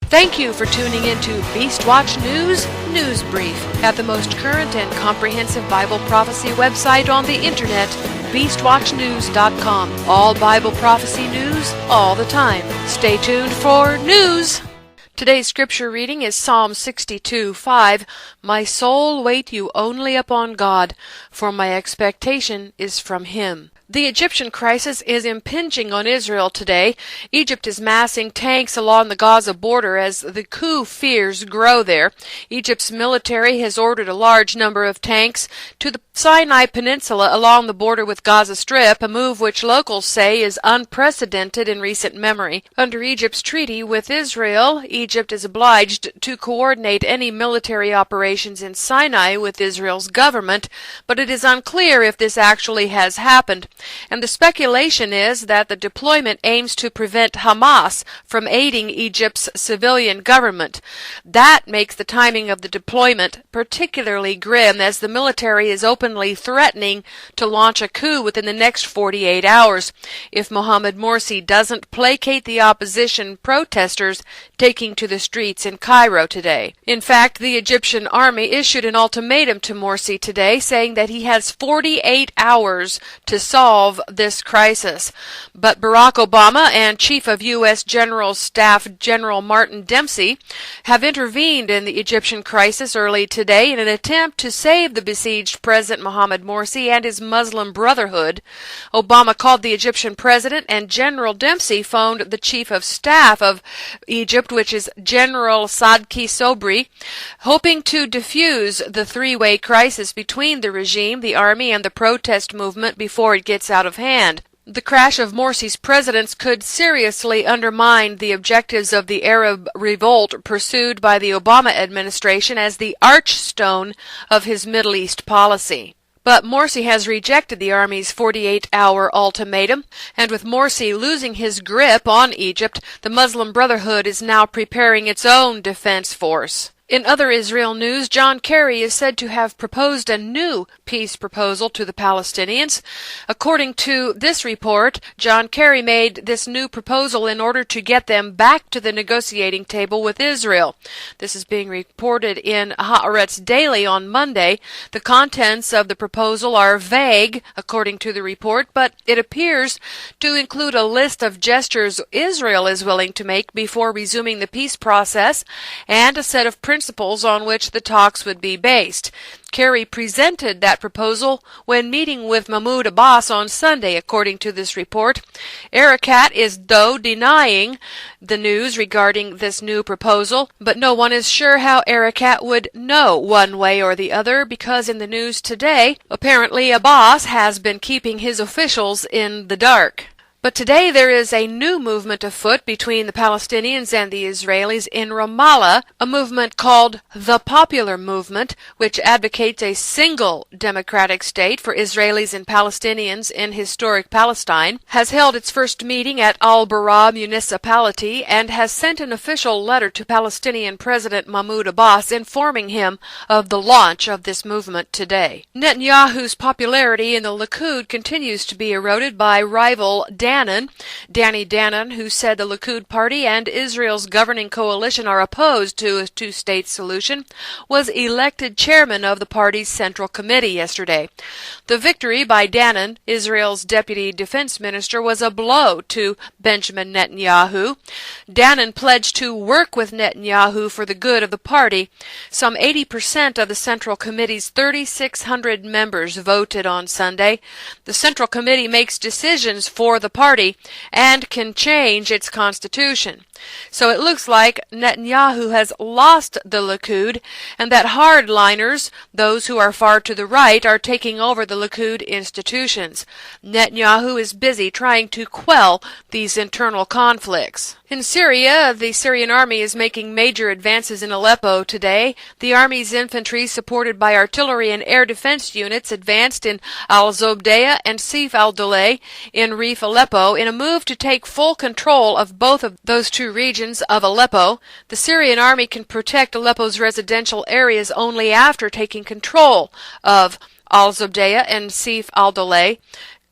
Thank you for tuning into Beastwatch News Brief at the most current and comprehensive Bible prophecy website on the internet, beastwatchnews.com. All Bible prophecy news, all the time. Stay tuned for news. Today's scripture reading is Psalm 62:5. My soul, wait you only upon God, for my expectation is from Him. The Egyptian crisis is impinging on Israel today. Egypt is massing tanks along the Gaza border as the coup fears grow there. Egypt's military has ordered a large number of tanks to the Sinai Peninsula along the border with Gaza Strip, a move which locals say is unprecedented in recent memory. Under Egypt's treaty with Israel, Egypt is obliged to coordinate any military operations in Sinai with Israel's government, but it is unclear if this actually has happened. And the speculation is that the deployment aims to prevent Hamas from aiding Egypt's civilian government. That makes the timing of the deployment particularly grim, as the military is openly threatening to launch a coup within the next 48 hours if Mohammed MORSIE doesn't placate the opposition protesters taking to the streets in Cairo today. In fact, the Egyptian army issued an ultimatum to MORSIE today, saying that he has 48 hours to solve this crisis. But Barack Obama and Chief of U.S. General Staff General Martin Dempsey have intervened in the Egyptian crisis early today in an attempt to save the besieged President Mohammed MORSIE and his Muslim Brotherhood. Obama called the Egyptian president, and General Dempsey phoned the Chief of Staff of Egypt, which is General Sadki Sobri, hoping to defuse the three-way crisis between the regime, the army, and the protest movement before it gets out of hand. The crash of MORSIE's presidents could seriously undermine the objectives of the Arab revolt pursued by the Obama administration as the archstone of his Middle East policy. But MORSIE has rejected the army's 48-hour ultimatum, and with MORSIE losing his grip on Egypt, the Muslim Brotherhood is now preparing its own defense force. In other Israel news, John Kerry is said to have proposed a new peace proposal to the Palestinians. According to this report, John Kerry made this new proposal in order to get them back to the negotiating table with Israel. This is being reported in Haaretz Daily on Monday. The contents of the proposal are vague, according to the report, but it appears to include a list of gestures Israel is willing to make before resuming the peace process and a set of principles on which the talks would be based. Kerry presented that proposal when meeting with Mahmoud Abbas on Sunday, according to this report. Arakat is, though, denying the news regarding this new proposal, but no one is sure how Arakat would know one way or the other, because in the news today, apparently Abbas has been keeping his officials in the dark. But today there is a new movement afoot between the Palestinians and the Israelis in Ramallah, a movement called the Popular Movement, which advocates a single democratic state for Israelis and Palestinians in historic Palestine, has held its first meeting at Al-Bara municipality and has sent an official letter to Palestinian President Mahmoud Abbas informing him of the launch of this movement today. Netanyahu's popularity in the Likud continues to be eroded by rival Danon, who said the Likud party and Israel's governing coalition are opposed to a two-state solution, was elected chairman of the party's Central Committee yesterday. The victory by Danon, Israel's deputy defense minister, was a blow to Benjamin Netanyahu. Danon pledged to work with Netanyahu for the good of the party. Some 80% of the Central Committee's 3,600 members voted on Sunday. The Central Committee makes decisions for the party and can change its constitution. So it looks like Netanyahu has lost the Likud, and that hardliners, those who are far to the right, are taking over the Likud institutions. Netanyahu is busy trying to quell these internal conflicts. In Syria, the Syrian army is making major advances in Aleppo today. The army's infantry, supported by artillery and air defense units, advanced in al-Zobdaya and Sif al-Duleh in Reef Aleppo in a move to take full control of both of those two regions of Aleppo. The Syrian army can protect Aleppo's residential areas only after taking control of al-Zobdaya and Sif al-Duleh.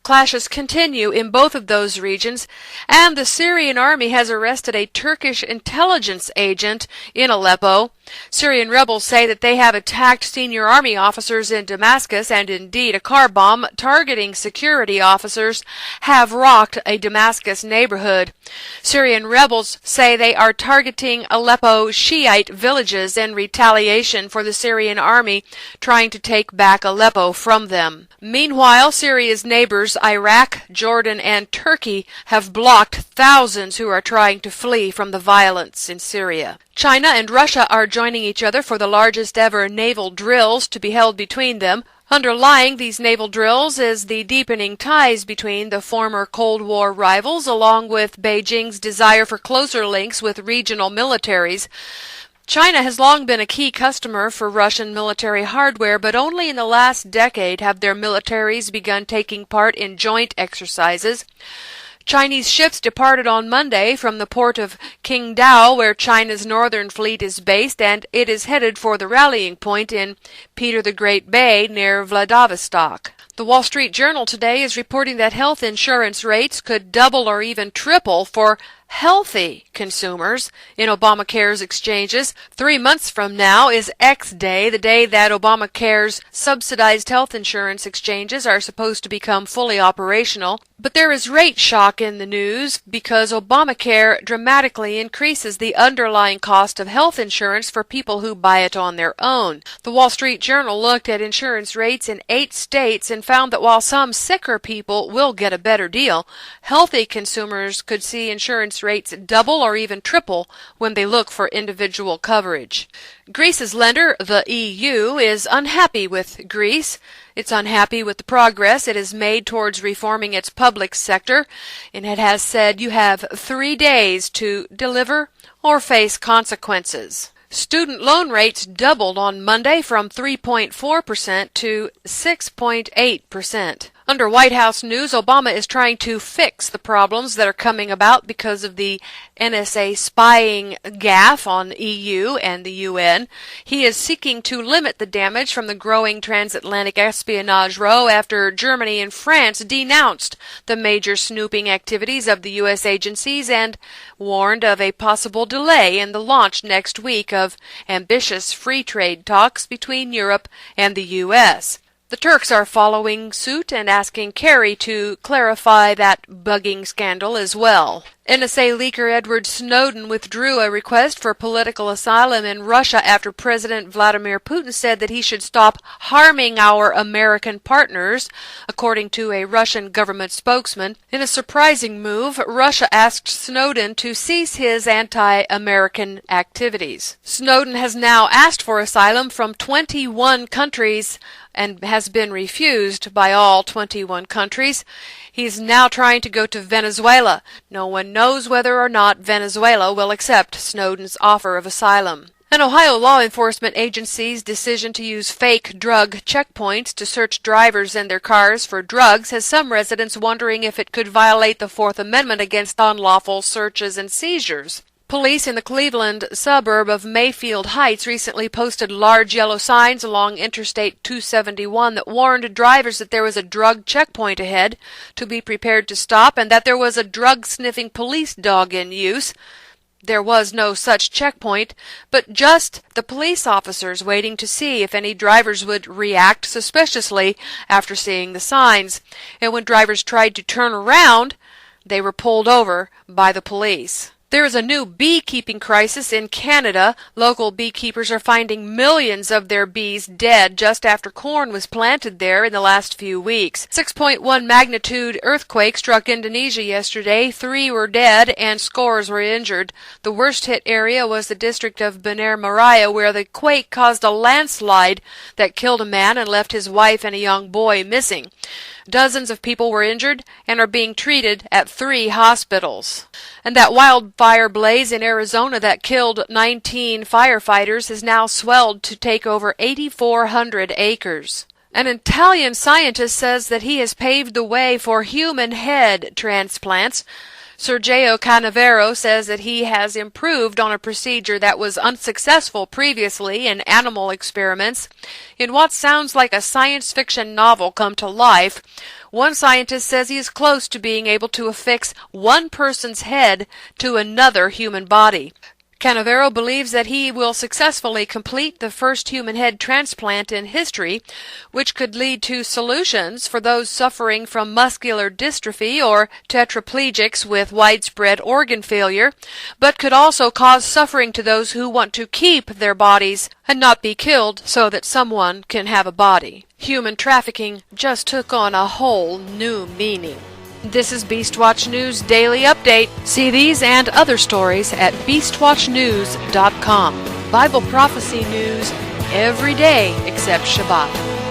Clashes continue in both of those regions, and the Syrian army has arrested a Turkish intelligence agent in Aleppo. Syrian rebels say that they have attacked senior army officers in Damascus, and indeed a car bomb targeting security officers have rocked a Damascus neighborhood. Syrian rebels say they are targeting Aleppo Shiite villages in retaliation for the Syrian army trying to take back Aleppo from them. Meanwhile, Syria's neighbors Iraq, Jordan, and Turkey have blocked thousands who are trying to flee from the violence in Syria. China and Russia are joining each other for the largest ever naval drills to be held between them. Underlying these naval drills is the deepening ties between the former Cold War rivals, along with Beijing's desire for closer links with regional militaries. China has long been a key customer for Russian military hardware, but only in the last decade have their militaries begun taking part in joint exercises. Chinese ships departed on Monday from the port of Qingdao, where China's northern fleet is based, and it is headed for the rallying point in Peter the Great Bay near Vladivostok. The Wall Street Journal today is reporting that health insurance rates could double or even triple for healthy consumers in Obamacare's exchanges. 3 months from now is X Day, the day that Obamacare's subsidized health insurance exchanges are supposed to become fully operational. But there is rate shock in the news because Obamacare dramatically increases the underlying cost of health insurance for people who buy it on their own. The Wall Street Journal looked at insurance rates in 8 states and found that while some sicker people will get a better deal, healthy consumers could see insurance rates double or even triple when they look for individual coverage. Greece's lender, the EU, is unhappy with Greece. It's unhappy with the progress it has made towards reforming its public sector, and it has said you have 3 days to deliver or face consequences. Student loan rates doubled on Monday from 3.4% to 6.8%. Under White House news, Obama is trying to fix the problems that are coming about because of the NSA spying gaffe on EU and the UN. He is seeking to limit the damage from the growing transatlantic espionage row after Germany and France denounced the major snooping activities of the U.S. agencies and warned of a possible delay in the launch next week of ambitious free trade talks between Europe and the U.S. The Turks are following suit and asking Kerry to clarify that bugging scandal as well. NSA leaker Edward Snowden withdrew a request for political asylum in Russia after President Vladimir Putin said that he should stop harming our American partners, according to a Russian government spokesman. In a surprising move, Russia asked Snowden to cease his anti-American activities. Snowden has now asked for asylum from 21 countries and has been refused by all 21 countries. He's now trying to go to Venezuela. No one knows whether or not Venezuela will accept Snowden's offer of asylum. An Ohio law enforcement agency's decision to use fake drug checkpoints to search drivers and their cars for drugs has some residents wondering if it could violate the Fourth Amendment against unlawful searches and seizures. Police in the Cleveland suburb of Mayfield Heights recently posted large yellow signs along Interstate 271 that warned drivers that there was a drug checkpoint ahead, to be prepared to stop, and that there was a drug-sniffing police dog in use. There was no such checkpoint, but just the police officers waiting to see if any drivers would react suspiciously after seeing the signs. And when drivers tried to turn around, they were pulled over by the police. There is a new beekeeping crisis in Canada. Local beekeepers are finding millions of their bees dead just after corn was planted there in the last few weeks. 6.1 magnitude earthquake struck Indonesia yesterday. 3 were dead and scores were injured. The worst hit area was the district of Bener Maria, where the quake caused a landslide that killed a man and left his wife and a young boy missing. Dozens of people were injured and are being treated at 3 hospitals. And that wildfire blaze in Arizona that killed 19 firefighters has now swelled to take over 8,400 acres. An Italian scientist says that he has paved the way for human head transplants. Sergio Canavero says that he has improved on a procedure that was unsuccessful previously in animal experiments. In what sounds like a science fiction novel come to life, One scientist says he is close to being able to affix one person's head to another human body. Canavero believes that he will successfully complete the first human head transplant in history, which could lead to solutions for those suffering from muscular dystrophy or tetraplegics with widespread organ failure, but could also cause suffering to those who want to keep their bodies and not be killed so that someone can have a body. Human trafficking just took on a whole new meaning. This is Beastwatch News Daily Update. See these and other stories at beastwatchnews.com. Bible prophecy news every day except Shabbat.